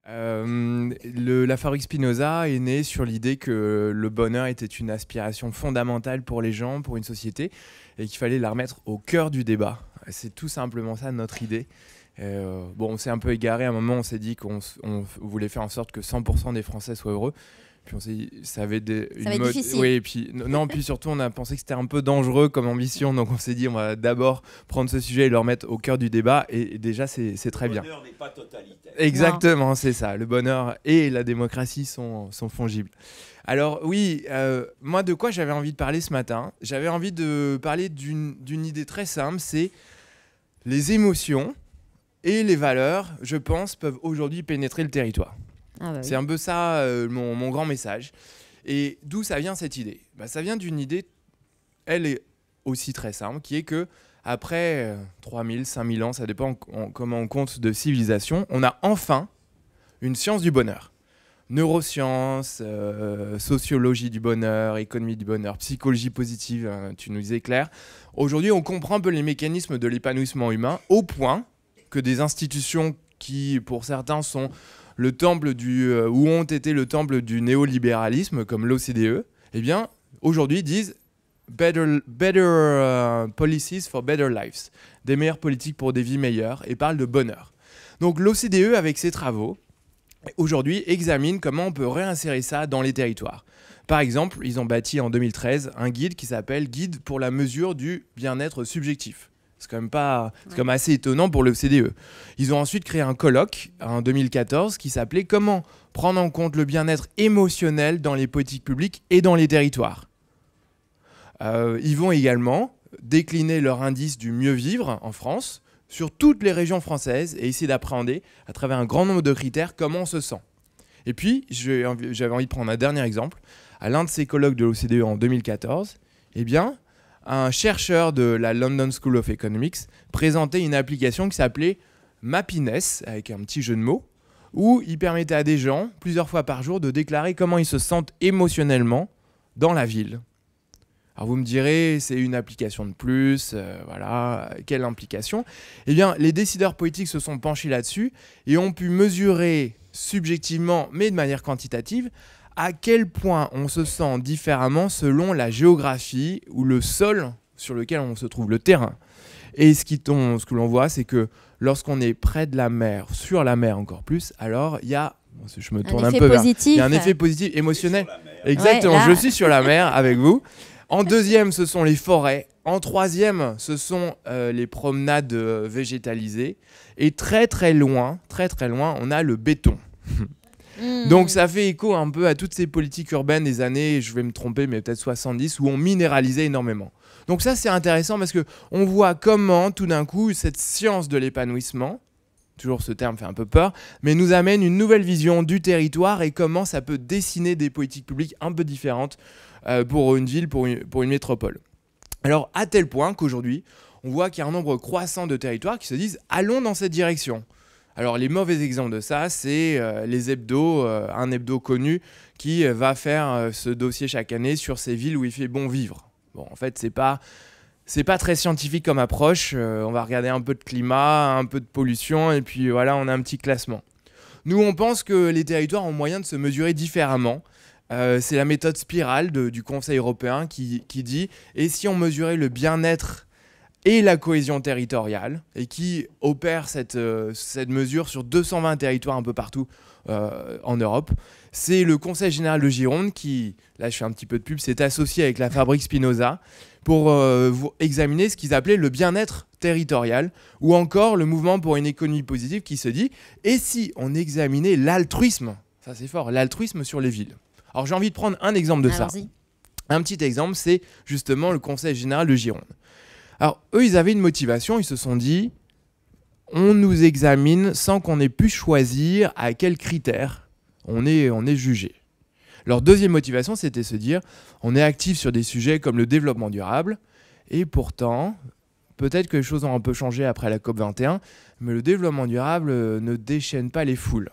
La fabrique Spinoza est née sur l'idée que le bonheur était une aspiration fondamentale pour les gens, pour une société, et qu'il fallait la remettre au cœur du débat. C'est tout simplement ça notre idée. Bon, on s'est un peu égaré à un moment, on s'est dit qu'on voulait faire en sorte que 100% des Français soient heureux. Puis on s'est dit, ça va être difficile. Oui, et puis, non, puis surtout, on a pensé que c'était un peu dangereux comme ambition. Donc on s'est dit, on va d'abord prendre ce sujet et le remettre au cœur du débat. Et déjà, c'est très bien. Le bonheur n'est pas totalitaire. Exactement, c'est ça. Le bonheur et la démocratie sont fongibles. Alors oui, moi, de quoi j'avais envie de parler ce matin? J'avais envie de parler d'une idée très simple, c'est les émotions et les valeurs, je pense, peuvent aujourd'hui pénétrer le territoire. Ah bah oui. C'est un peu ça mon grand message. Et d'où ça vient cette idée? Ça vient d'une idée, elle est aussi très simple, qui est que après 3000, 5000 ans, ça dépend comment on compte de civilisation, on a enfin une science du bonheur. Neurosciences, sociologie du bonheur, économie du bonheur, psychologie positive, tu nous éclaires. Aujourd'hui, on comprend un peu les mécanismes de l'épanouissement humain au point que des institutions qui, pour certains, sont le temple ou ont été le temple du néolibéralisme, comme l'OCDE, eh bien, aujourd'hui disent better policies for better lives, des meilleures politiques pour des vies meilleures, et parlent de bonheur. Donc l'OCDE, avec ses travaux, aujourd'hui examine comment on peut réinsérer ça dans les territoires. Par exemple, ils ont bâti en 2013 un guide qui s'appelle « Guide pour la mesure du bien-être subjectif ». C'est quand même assez étonnant pour l'OCDE. Ils ont ensuite créé un colloque en 2014 qui s'appelait « Comment prendre en compte le bien-être émotionnel dans les politiques publiques et dans les territoires ». Ils vont également décliner leur indice du mieux vivre en France sur toutes les régions françaises et essayer d'appréhender à travers un grand nombre de critères comment on se sent. Et puis, j'avais envie de prendre un dernier exemple. À l'un de ces colloques de l'OCDE en 2014, eh bien, un chercheur de la London School of Economics présentait une application qui s'appelait Mappiness, avec un petit jeu de mots, où il permettait à des gens, plusieurs fois par jour, de déclarer comment ils se sentent émotionnellement dans la ville. Alors vous me direz, c'est une application de plus, voilà, quelle implication? Eh bien, les décideurs politiques se sont penchés là-dessus et ont pu mesurer subjectivement, mais de manière quantitative, à quel point on se sent différemment selon la géographie ou le sol sur lequel on se trouve, le terrain. Et ce que l'on voit, c'est que lorsqu'on est près de la mer, sur la mer encore plus, alors il y a, je me tourne un peu vers, il y a un effet positif émotionnel. Exactement, je suis sur la mer avec vous. En deuxième, ce sont les forêts. En troisième, ce sont les promenades végétalisées. Et très très loin, on a le béton. Donc ça fait écho un peu à toutes ces politiques urbaines des années, je vais me tromper, mais peut-être 70, où on minéralisait énormément. Donc ça, c'est intéressant parce qu'on voit comment, tout d'un coup, cette science de l'épanouissement, toujours ce terme fait un peu peur, mais nous amène une nouvelle vision du territoire et comment ça peut dessiner des politiques publiques un peu différentes pour une ville, pour une métropole. Alors, à tel point qu'aujourd'hui, on voit qu'il y a un nombre croissant de territoires qui se disent « allons dans cette direction ». Alors, les mauvais exemples de ça, c'est les hebdos, un hebdo connu qui va faire ce dossier chaque année sur ces villes où il fait bon vivre. Bon, en fait, c'est pas très scientifique comme approche. On va regarder un peu de climat, un peu de pollution, et puis voilà, on a un petit classement. Nous, on pense que les territoires ont moyen de se mesurer différemment. C'est la méthode spirale du Conseil européen qui dit « et si on mesurait le bien-être et la cohésion territoriale ?» et qui opère cette mesure sur 220 territoires un peu partout en Europe. C'est le Conseil général de Gironde qui, là je fais un petit peu de pub, s'est associé avec la fabrique Spinoza pour examiner ce qu'ils appelaient le bien-être territorial, ou encore le mouvement pour une économie positive qui se dit « et si on examinait l'altruisme ?» Ça c'est fort, l'altruisme sur les villes. Alors j'ai envie de prendre un exemple de ça. Un petit exemple, c'est justement le Conseil général de Gironde. Alors eux, ils avaient une motivation, ils se sont dit on nous examine sans qu'on ait pu choisir à quels critères on est jugé. Leur deuxième motivation, c'était se dire on est actif sur des sujets comme le développement durable et pourtant, peut-être que les choses ont un peu changé après la COP21, mais le développement durable ne déchaîne pas les foules.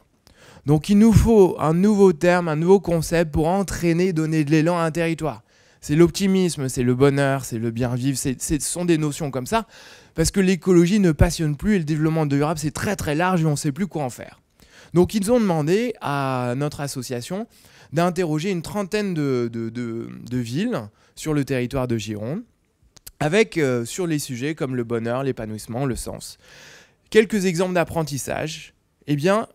Donc il nous faut un nouveau terme, un nouveau concept pour entraîner, donner de l'élan à un territoire. C'est l'optimisme, c'est le bonheur, c'est le bien vivre, ce sont des notions comme ça, parce que l'écologie ne passionne plus et le développement durable c'est très très large et on ne sait plus quoi en faire. Donc ils ont demandé à notre association d'interroger une trentaine de villes sur le territoire de Gironde, avec sur les sujets comme le bonheur, l'épanouissement, le sens. Quelques exemples d'apprentissage. Eh bien,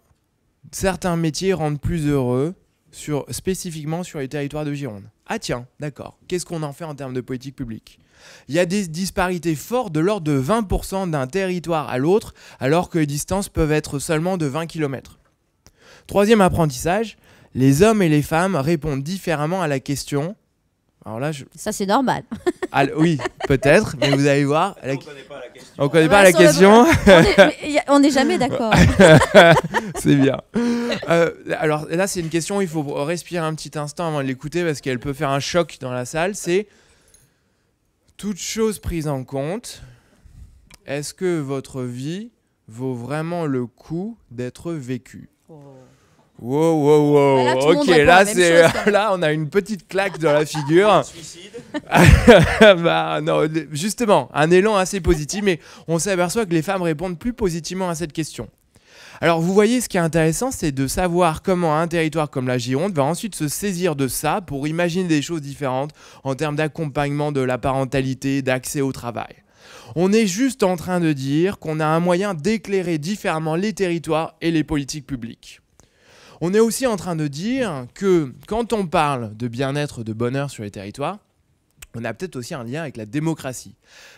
certains métiers rendent plus heureux spécifiquement sur les territoires de Gironde. Ah tiens, d'accord. Qu'est-ce qu'on en fait en termes de politique publique ? Il y a des disparités fortes de l'ordre de 20% d'un territoire à l'autre, alors que les distances peuvent être seulement de 20 km. Troisième apprentissage, les hommes et les femmes répondent différemment à la question. Alors là, ça, c'est normal. Oui, peut-être, mais vous allez voir. On ne connaît pas la question. On ne connaît pas la question. On n'est jamais d'accord. C'est bien. Alors là, c'est une question, il faut respirer un petit instant avant de l'écouter parce qu'elle peut faire un choc dans la salle. C'est toute chose prise en compte, est-ce que votre vie vaut vraiment le coup d'être vécue ? Wow. Là, ok, là, on a une petite claque dans la figure. Suicide. Bah, non, justement, un élan assez positif, mais on s'aperçoit que les femmes répondent plus positivement à cette question. Alors, vous voyez, ce qui est intéressant, c'est de savoir comment un territoire comme la Gironde va ensuite se saisir de ça pour imaginer des choses différentes en termes d'accompagnement de la parentalité, d'accès au travail. On est juste en train de dire qu'on a un moyen d'éclairer différemment les territoires et les politiques publiques. On est aussi en train de dire que quand on parle de bien-être, de bonheur sur les territoires, on a peut-être aussi un lien avec la démocratie.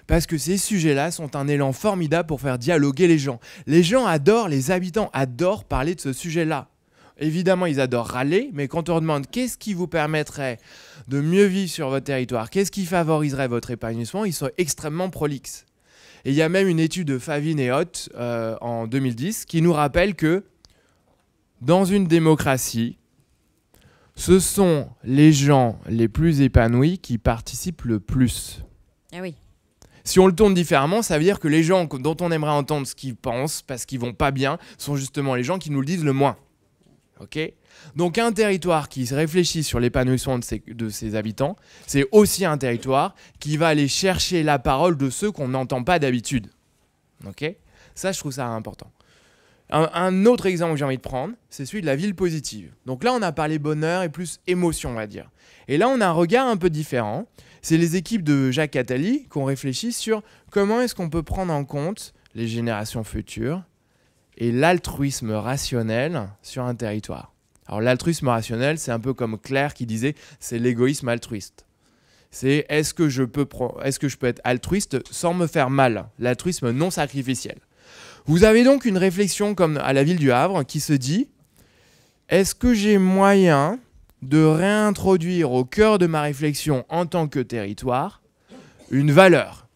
Parce que ces sujets-là sont un élan formidable pour faire dialoguer les gens. Les gens adorent, les habitants adorent parler de ce sujet-là. Évidemment, ils adorent râler, mais quand on leur demande qu'est-ce qui vous permettrait de mieux vivre sur votre territoire, qu'est-ce qui favoriserait votre épanouissement, ils sont extrêmement prolixes. Et il y a même une étude de Favin et Hott en 2010 qui nous rappelle que dans une démocratie, ce sont les gens les plus épanouis qui participent le plus. Ah oui. Si on le tourne différemment, ça veut dire que les gens dont on aimerait entendre ce qu'ils pensent parce qu'ils vont pas bien sont justement les gens qui nous le disent le moins. Okay ? Donc un territoire qui se réfléchit sur l'épanouissement de ses habitants, c'est aussi un territoire qui va aller chercher la parole de ceux qu'on n'entend pas d'habitude. Okay ? Ça, je trouve ça important. Un autre exemple que j'ai envie de prendre, c'est celui de la ville positive. Donc là, on a parlé bonheur et plus émotion, on va dire. Et là, on a un regard un peu différent. C'est les équipes de Jacques Attali qui ont réfléchi sur comment est-ce qu'on peut prendre en compte les générations futures et l'altruisme rationnel sur un territoire. Alors l'altruisme rationnel, c'est un peu comme Claire qui disait, c'est l'égoïsme altruiste. C'est est-ce que je peux être altruiste sans me faire mal, l'altruisme non sacrificiel. Vous avez donc une réflexion comme à la ville du Havre qui se dit, est-ce que j'ai moyen de réintroduire au cœur de ma réflexion en tant que territoire une valeur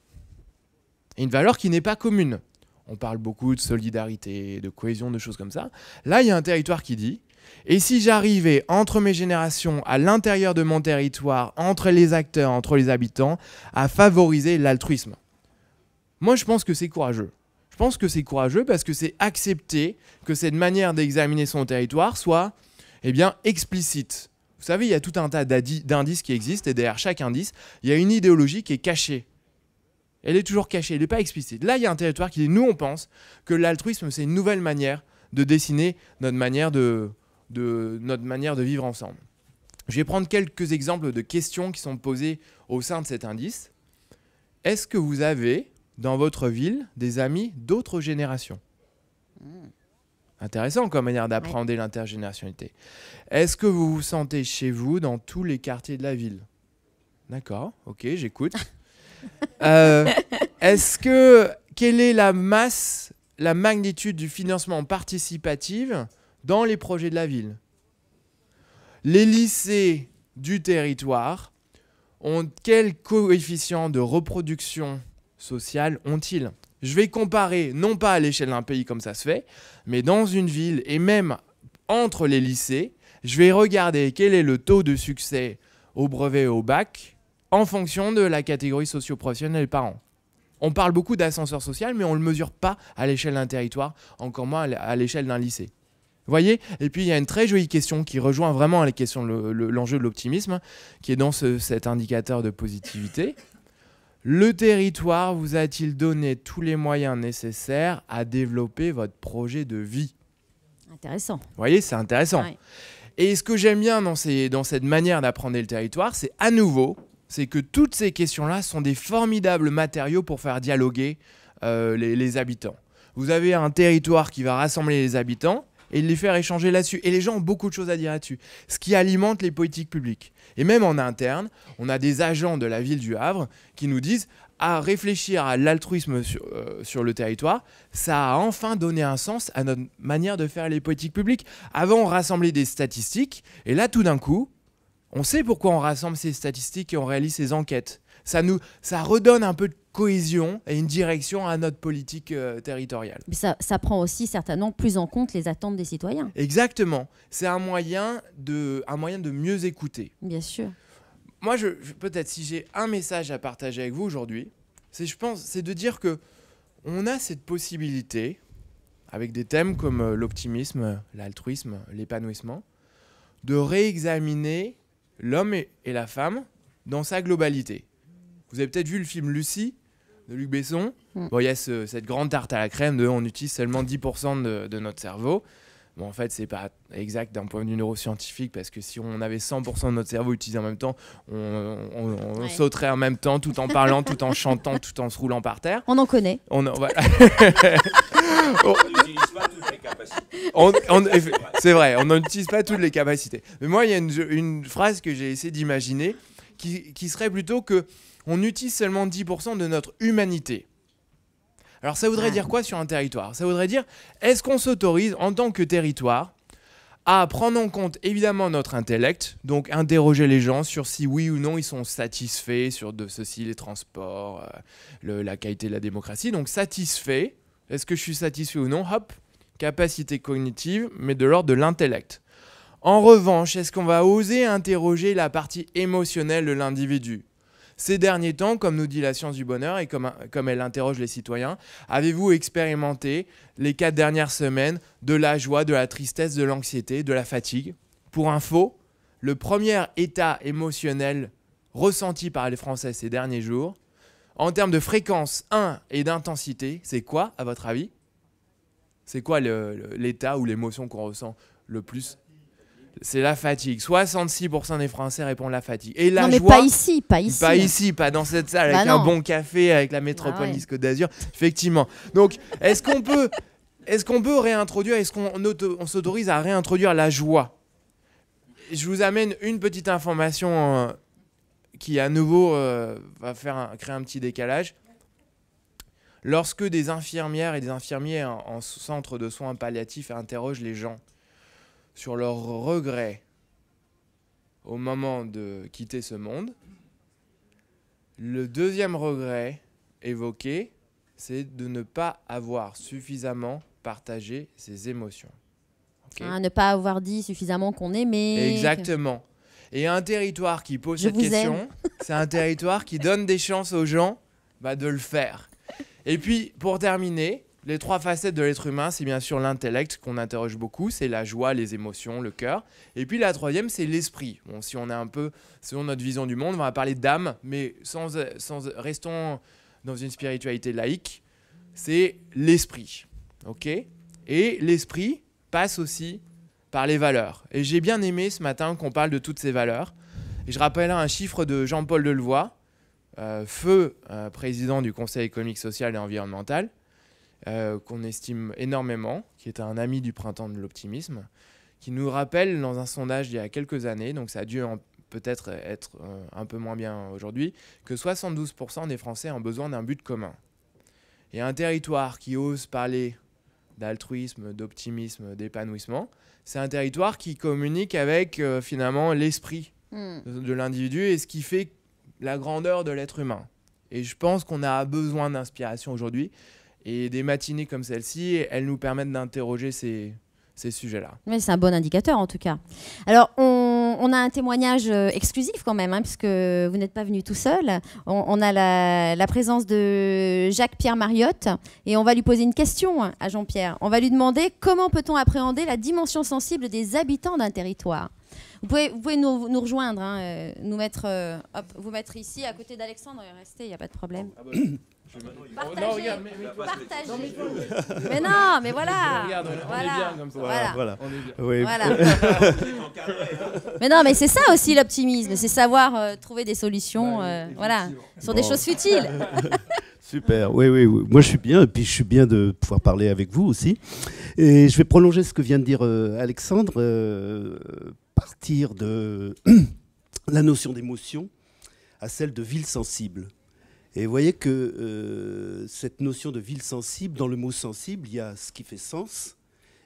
qui n'est pas commune. On parle beaucoup de solidarité, de cohésion, de choses comme ça. Là, il y a un territoire qui dit, et si j'arrivais entre mes générations, à l'intérieur de mon territoire, entre les acteurs, entre les habitants, à favoriser l'altruisme. Moi, je pense que c'est courageux. Je pense que c'est courageux parce que c'est accepter que cette manière d'examiner son territoire soit explicite. Vous savez, il y a tout un tas d'indices qui existent et derrière chaque indice, il y a une idéologie qui est cachée. Elle est toujours cachée, elle n'est pas explicite. Là, il y a un territoire qui dit, nous, on pense que l'altruisme, c'est une nouvelle manière de dessiner notre manière de vivre ensemble. Je vais prendre quelques exemples de questions qui sont posées au sein de cet indice. Est-ce que vous avez, dans votre ville, des amis d'autres générations ? Intéressant comme manière d'apprendre l'intergénérationnalité. Est-ce que vous vous sentez chez vous dans tous les quartiers de la ville ? D'accord, ok, j'écoute. Quelle est la magnitude du financement participatif dans les projets de la ville ? Les lycées du territoire ont quel coefficient de reproduction sociale ont-ils ? Je vais comparer, non pas à l'échelle d'un pays comme ça se fait, mais dans une ville et même entre les lycées, je vais regarder quel est le taux de succès au brevet et au bac en fonction de la catégorie socio-professionnelle des parents. On parle beaucoup d'ascenseur social, mais on ne le mesure pas à l'échelle d'un territoire, encore moins à l'échelle d'un lycée. Vous voyez ? Et puis, il y a une très jolie question qui rejoint vraiment les questions, l'enjeu de l'optimisme, qui est dans cet indicateur de positivité. Le territoire vous a-t-il donné tous les moyens nécessaires à développer votre projet de vie ? Intéressant. Vous voyez, c'est intéressant. Ouais. Et ce que j'aime bien dans cette manière d'apprendre le territoire, c'est à nouveau, c'est que toutes ces questions-là sont des formidables matériaux pour faire dialoguer les habitants. Vous avez un territoire qui va rassembler les habitants et les faire échanger là-dessus. Et les gens ont beaucoup de choses à dire là-dessus, ce qui alimente les politiques publiques. Et même en interne, on a des agents de la ville du Havre qui nous disent à réfléchir à l'altruisme sur le territoire, ça a enfin donné un sens à notre manière de faire les politiques publiques. Avant, on rassemblait des statistiques, et là, tout d'un coup, on sait pourquoi on rassemble ces statistiques et on réalise ces enquêtes. Ça redonne un peu de cohésion et une direction à notre politique territoriale. Mais ça prend aussi certainement plus en compte les attentes des citoyens. Exactement. C'est un moyen de mieux écouter. Bien sûr. Moi, peut-être, si j'ai un message à partager avec vous aujourd'hui, c'est de dire que on a cette possibilité, avec des thèmes comme l'optimisme, l'altruisme, l'épanouissement, de réexaminer l'homme et la femme dans sa globalité. Vous avez peut-être vu le film Lucie de Luc Besson. Bon, il y a cette grande tarte à la crème de on utilise seulement 10% de notre cerveau. Bon, en fait, c'est pas exact d'un point de vue neuroscientifique parce que si on avait 100% de notre cerveau utilisé en même temps, on sauterait en même temps, tout en parlant, tout en chantant, tout en se roulant par terre. On en connaît. Voilà. On n'utilise pas toutes les capacités. C'est vrai, on n'utilise pas toutes les capacités. Mais moi, il y a une phrase que j'ai essayé d'imaginer qui serait plutôt que on utilise seulement 10% de notre humanité. Alors ça voudrait dire quoi sur un territoire? Ça voudrait dire, est-ce qu'on s'autorise en tant que territoire à prendre en compte évidemment notre intellect, donc interroger les gens sur si oui ou non ils sont satisfaits sur de ceci, les transports, la qualité de la démocratie. Donc satisfait, est-ce que je suis satisfait ou non? Hop, capacité cognitive, mais de l'ordre de l'intellect. En revanche, est-ce qu'on va oser interroger la partie émotionnelle de l'individu? Ces derniers temps, comme nous dit la science du bonheur et comme elle interroge les citoyens, avez-vous expérimenté les 4 dernières semaines de la joie, de la tristesse, de l'anxiété, de la fatigue? Pour info, le premier état émotionnel ressenti par les Français ces derniers jours, en termes de fréquence 1 et d'intensité, c'est quoi à votre avis? C'est quoi l'état ou l'émotion qu'on ressent le plus? C'est la fatigue. 66% des Français répondent la fatigue. Et la non, mais joie, pas ici. pas ici, pas dans cette salle, avec un bon café, avec la métropole Nice Côte d'Azur. Effectivement. Donc, est-ce qu'on peut réintroduire, est-ce qu'on s'autorise à réintroduire la joie? Je vous amène une petite information qui, à nouveau, va créer un petit décalage. Lorsque des infirmières et des infirmiers en centre de soins palliatifs interrogent les gens sur leurs regrets au moment de quitter ce monde, le deuxième regret évoqué, c'est de ne pas avoir suffisamment partagé ses émotions. Okay. Ne pas avoir dit suffisamment qu'on aimait. Exactement. Et un territoire qui pose cette question, c'est un territoire qui donne des chances aux gens de le faire. Et puis, pour terminer, les 3 facettes de l'être humain, c'est bien sûr l'intellect qu'on interroge beaucoup, c'est la joie, les émotions, le cœur. Et puis la troisième, c'est l'esprit. Bon, si on est un peu, selon notre vision du monde, on va parler d'âme, mais restons dans une spiritualité laïque, c'est l'esprit. Ok ? Et l'esprit passe aussi par les valeurs. Et j'ai bien aimé ce matin qu'on parle de toutes ces valeurs. Et je rappelle un chiffre de Jean-Paul Delevoye, feu président du Conseil économique, social et environnemental, qu'on estime énormément, qui est un ami du printemps de l'optimisme, qui nous rappelle dans un sondage il y a quelques années, donc ça a dû peut-être être un peu moins bien aujourd'hui, que 72% des Français ont besoin d'un but commun. Et un territoire qui ose parler d'altruisme, d'optimisme, d'épanouissement, c'est un territoire qui communique avec finalement l'esprit de l'individu et ce qui fait la grandeur de l'être humain. Et je pense qu'on a besoin d'inspiration aujourd'hui. Et des matinées comme celle-ci, elles nous permettent d'interroger ces sujets-là. Oui, c'est un bon indicateur en tout cas. Alors, on a un témoignage exclusif quand même, puisque vous n'êtes pas venu tout seul. On a la présence de Jacques-Pierre Mariotte et on va lui poser une question à Jean-Pierre. On va lui demander comment peut-on appréhender la dimension sensible des habitants d'un territoire. Vous pouvez nous rejoindre, hein, nous mettre, vous mettre ici à côté d'Alexandre et rester, il n'y a pas de problème. Partagez, partagez. Mais non, mais voilà. Regarde, on est bien comme ça. Voilà. Voilà. On est bien. Oui. Voilà. Mais non, mais c'est ça aussi l'optimisme, c'est savoir trouver des solutions, voilà, sur des choses futiles. Super, oui. Moi, je suis bien, et puis je suis bien de pouvoir parler avec vous aussi. Et je vais prolonger ce que vient de dire Alexandre, partir de la notion d'émotion à celle de ville sensible. Et vous voyez que cette notion de ville sensible, dans le mot sensible, il y a ce qui fait sens,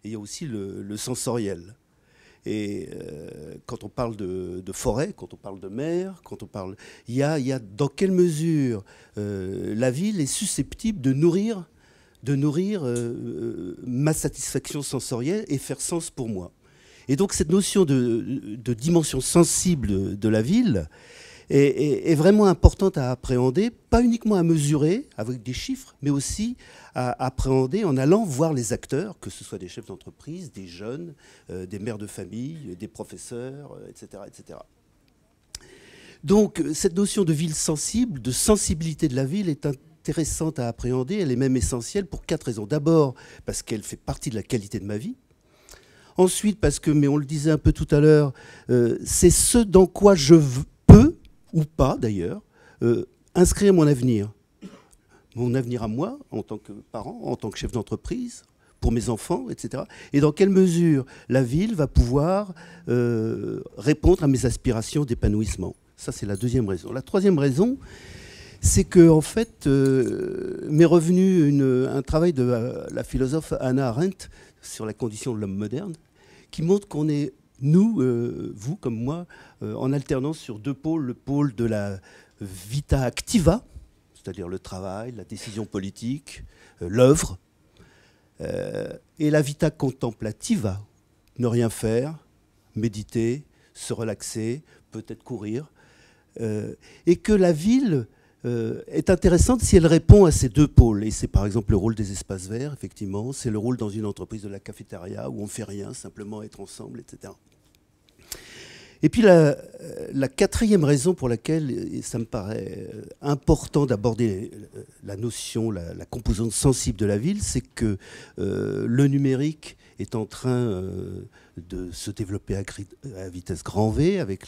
et il y a aussi le sensoriel. Et quand on parle de forêt, quand on parle de mer, quand on parle, il y a dans quelle mesure la ville est susceptible de nourrir ma satisfaction sensorielle et faire sens pour moi. Et donc cette notion de dimension sensible de la ville est vraiment importante à appréhender, pas uniquement à mesurer avec des chiffres, mais aussi à appréhender en allant voir les acteurs, que ce soit des chefs d'entreprise, des jeunes, des mères de famille, des professeurs, etc., etc. Donc cette notion de ville sensible, de sensibilité de la ville est intéressante à appréhender, elle est même essentielle pour 4 raisons. D'abord, parce qu'elle fait partie de la qualité de ma vie. Ensuite, parce que, mais on le disait un peu tout à l'heure, c'est ce dans quoi je peux, ou pas d'ailleurs, inscrire mon avenir à moi, en tant que parent, en tant que chef d'entreprise, pour mes enfants, etc. Et dans quelle mesure la ville va pouvoir répondre à mes aspirations d'épanouissement. Ça, c'est la deuxième raison. La troisième raison, c'est que, en fait, m'est revenu un travail de la philosophe Hannah Arendt sur la condition de l'homme moderne, qui montre qu'on est, nous, vous comme moi, en alternance sur 2 pôles. Le pôle de la vita activa, c'est-à-dire le travail, la décision politique, l'œuvre, et la vita contemplativa, ne rien faire, méditer, se relaxer, peut-être courir, et que la ville est intéressante si elle répond à ces 2 pôles. Et c'est par exemple le rôle des espaces verts, effectivement, c'est le rôle dans une entreprise de la cafétéria où on ne fait rien, simplement être ensemble, etc. Et puis la 4e raison pour laquelle ça me paraît important d'aborder la notion, la composante sensible de la ville, c'est que le numérique est en train de se développer à vitesse grand V avec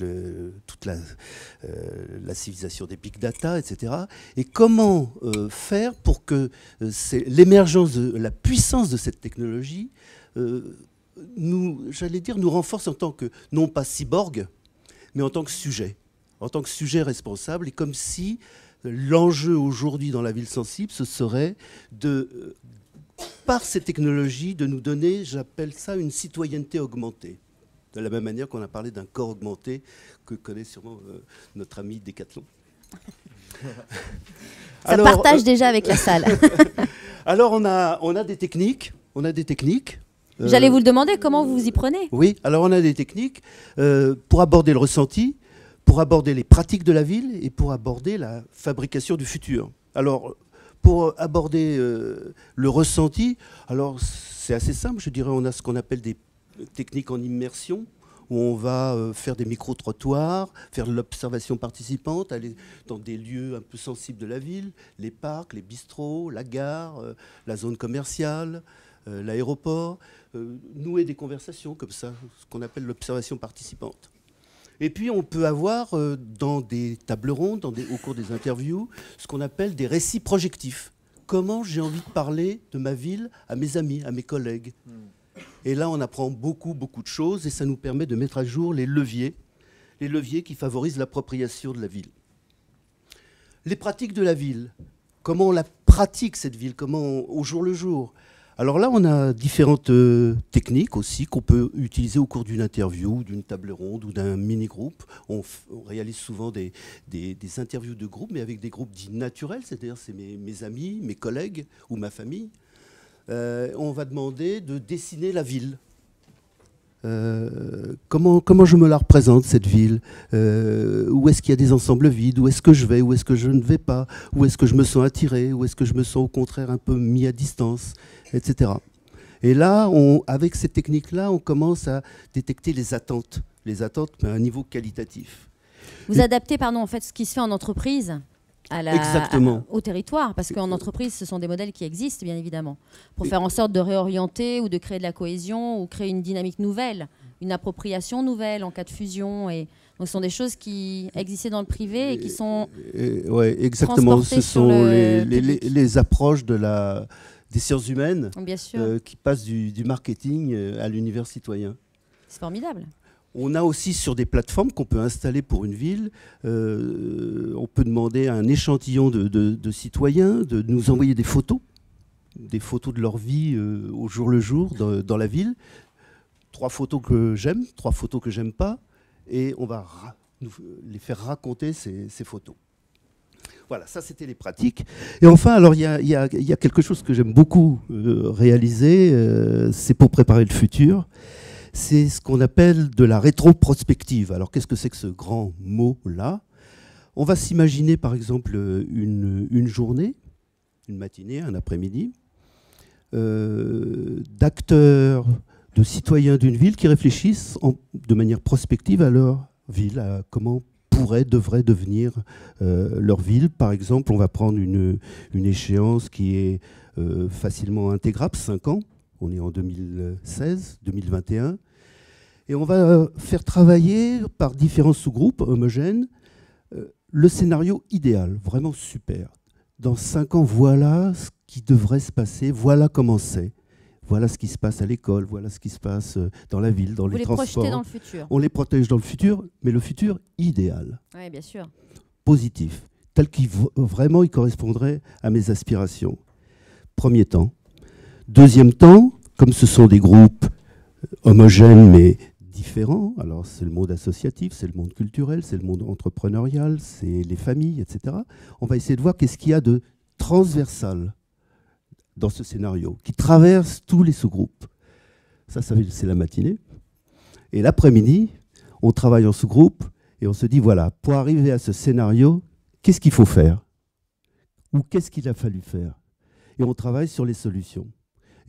toute la civilisation des big data, etc. Et comment faire pour que l'émergence de la puissance de cette technologie nous renforce en tant que, non pas cyborg, mais en tant que sujet responsable, et comme si l'enjeu aujourd'hui dans la ville sensible, ce serait par ces technologies, de nous donner, j'appelle ça une citoyenneté augmentée. De la même manière qu'on a parlé d'un corps augmenté, que connaît sûrement notre ami Décathlon. Ça partage déjà avec la salle. Alors on a des techniques. J'allais vous le demander, comment vous vous y prenez? Oui, alors on a des techniques pour aborder le ressenti, pour aborder les pratiques de la ville et pour aborder la fabrication du futur. Alors, pour aborder le ressenti, alors c'est assez simple, je dirais, on a ce qu'on appelle des techniques en immersion, où on va faire des micro-trottoirs, faire de l'observation participante, aller dans des lieux un peu sensibles de la ville, les parcs, les bistrots, la gare, la zone commerciale, l'aéroport, nouer des conversations comme ça, ce qu'on appelle l'observation participante. Et puis on peut avoir dans des tables rondes, au cours des interviews, ce qu'on appelle des récits projectifs. Comment j'ai envie de parler de ma ville à mes amis, à mes collègues. Et là on apprend beaucoup de choses et ça nous permet de mettre à jour les leviers qui favorisent l'appropriation de la ville. Les pratiques de la ville, comment on la pratique cette ville, comment au jour le jour. Alors là, on a différentes techniques aussi qu'on peut utiliser au cours d'une interview, d'une table ronde ou d'un mini-groupe. On réalise souvent des interviews de groupe, mais avec des groupes dits naturels, c'est-à-dire c'est mes amis, mes collègues ou ma famille. On va demander de dessiner la ville. Comment je me la représente, cette ville, où est-ce qu'il y a des ensembles vides, où est-ce que je vais, où est-ce que je ne vais pas, où est-ce que je me sens attiré, où est-ce que je me sens au contraire un peu mis à distance, etc. Et là, avec ces techniques-là, on commence à détecter les attentes les attentes, mais à un niveau qualitatif. Vous adaptez, pardon, en fait, ce qui se fait en entreprise Exactement. au territoire, parce qu'en entreprise, ce sont des modèles qui existent, bien évidemment, pour faire en sorte de réorienter ou de créer de la cohésion ou créer une dynamique nouvelle, une appropriation nouvelle en cas de fusion. Et donc, ce sont des choses qui existaient dans le privé et qui sont ouais, exactement. Ce sont les approches des sciences humaines bien sûr. qui passent du marketing à l'univers citoyen. C'est formidable. On a aussi sur des plateformes qu'on peut installer pour une ville, on peut demander à un échantillon de citoyens de nous envoyer des photos de leur vie au jour le jour dans la ville. 3 photos que j'aime, 3 photos que j'aime pas, et on va les faire raconter ces photos. Voilà, ça c'était les pratiques. Et enfin, alors il y a quelque chose que j'aime beaucoup réaliser, c'est pour préparer le futur. C'est ce qu'on appelle de la rétroprospective. Alors qu'est-ce que c'est que ce grand mot-là? On va s'imaginer par exemple une journée, une matinée, un après-midi, d'acteurs, de citoyens d'une ville qui réfléchissent de manière prospective à leur ville, à comment devrait devenir leur ville. Par exemple, on va prendre une échéance qui est facilement intégrable, 5 ans. On est en 2016, 2021. Et on va faire travailler par différents sous-groupes homogènes le scénario idéal, vraiment super. Dans 5 ans, voilà ce qui devrait se passer, voilà comment c'est. Voilà ce qui se passe à l'école, voilà ce qui se passe dans la ville, dans les transports. Vous les projetez dans le futur. On les protège dans le futur, mais le futur idéal. Oui, bien sûr. Positif, tel qu'il vraiment il correspondrait à mes aspirations. Premier temps. Deuxième temps, comme ce sont des groupes homogènes mais différents, alors c'est le monde associatif, c'est le monde culturel, c'est le monde entrepreneurial, c'est les familles, etc. On va essayer de voir qu'est-ce qu'il y a de transversal dans ce scénario, qui traverse tous les sous-groupes. Ça c'est la matinée. Et l'après-midi, on travaille en sous-groupe et on se dit, voilà, pour arriver à ce scénario, qu'est-ce qu'il faut faire? Ou qu'est-ce qu'il a fallu faire? Et on travaille sur les solutions.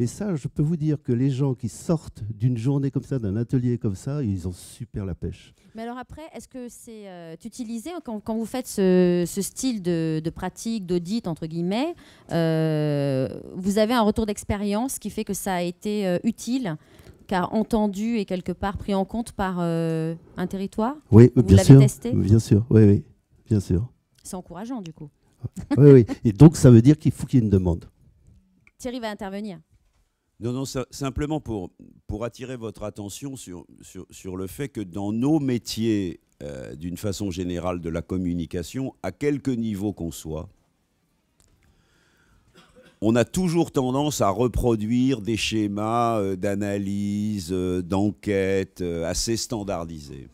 Et ça, je peux vous dire que les gens qui sortent d'une journée comme ça, d'un atelier comme ça, ils ont super la pêche. Mais alors après, est-ce que c'est utilisé quand vous faites ce style de pratique, d'audit, entre guillemets, vous avez un retour d'expérience qui fait que ça a été utile, car entendu et quelque part pris en compte par un territoire? Oui, vous bien l'avez sûr. Testé? Bien sûr, oui, bien sûr. C'est encourageant, du coup. Oui. Et donc, ça veut dire qu'il faut qu'il y ait une demande. Thierry va intervenir. Non, simplement pour attirer votre attention sur le fait que dans nos métiers, d'une façon générale de la communication, à quelque niveau qu'on soit, on a toujours tendance à reproduire des schémas d'analyse, d'enquête assez standardisés.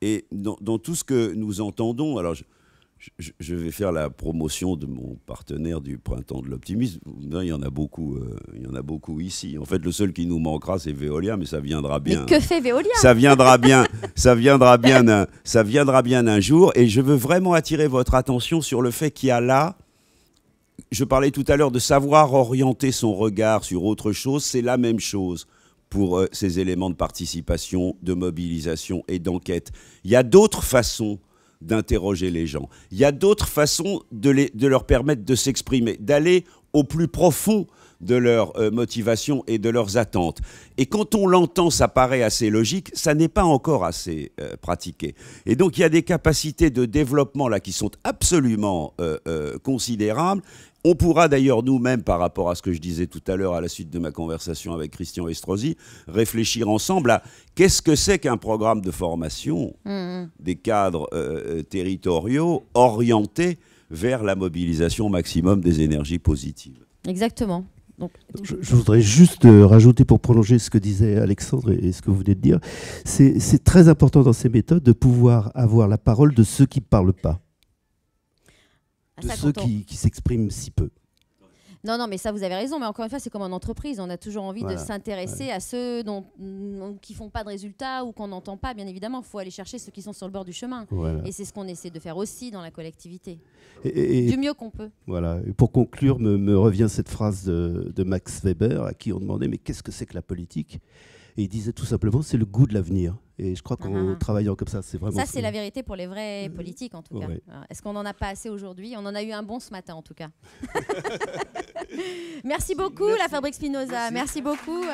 Et dans tout ce que nous entendons, alors je vais faire la promotion de mon partenaire du Printemps de l'Optimisme. Il y en a beaucoup ici. En fait, le seul qui nous manquera, c'est Veolia, mais ça viendra bien. Mais que fait Veolia? Ça viendra bien un jour. Et je veux vraiment attirer votre attention sur le fait qu'il y a là, je parlais tout à l'heure de savoir orienter son regard sur autre chose, c'est la même chose pour ces éléments de participation, de mobilisation et d'enquête. Il y a d'autres façons d'interroger les gens. Il y a d'autres façons de leur permettre de s'exprimer, d'aller au plus profond de leur motivation et de leurs attentes. Et quand on l'entend, ça paraît assez logique, ça n'est pas encore assez pratiqué. Et donc il y a des capacités de développement là qui sont absolument considérables. On pourra d'ailleurs nous-mêmes, par rapport à ce que je disais tout à l'heure à la suite de ma conversation avec Christian Estrosi, réfléchir ensemble à qu'est-ce que c'est qu'un programme de formation des cadres territoriaux orientés vers la mobilisation maximum des énergies positives. Exactement. Donc, je voudrais juste rajouter, pour prolonger ce que disait Alexandre et ce que vous venez de dire, c'est très important dans ces méthodes de pouvoir avoir la parole de ceux qui ne parlent pas. De ceux qui s'expriment si peu. Non, mais ça, vous avez raison. Mais encore une fois, c'est comme en entreprise. On a toujours envie de s'intéresser à ceux qui ne font pas de résultats ou qu'on n'entend pas, bien évidemment. Il faut aller chercher ceux qui sont sur le bord du chemin. Voilà. Et c'est ce qu'on essaie de faire aussi dans la collectivité. Du mieux qu'on peut. Voilà. Et pour conclure, me revient cette phrase de Max Weber, à qui on demandait « Mais qu'est-ce que c'est que la politique ?» Et il disait tout simplement, c'est le goût de l'avenir. Et je crois qu'en travaillant comme ça, c'est vraiment... Ça, c'est la vérité pour les vrais politiques, en tout cas. Ouais. Est-ce qu'on n'en a pas assez aujourd'hui? On en a eu un bon ce matin, en tout cas. Merci beaucoup, la Fabrique Spinoza. Merci beaucoup.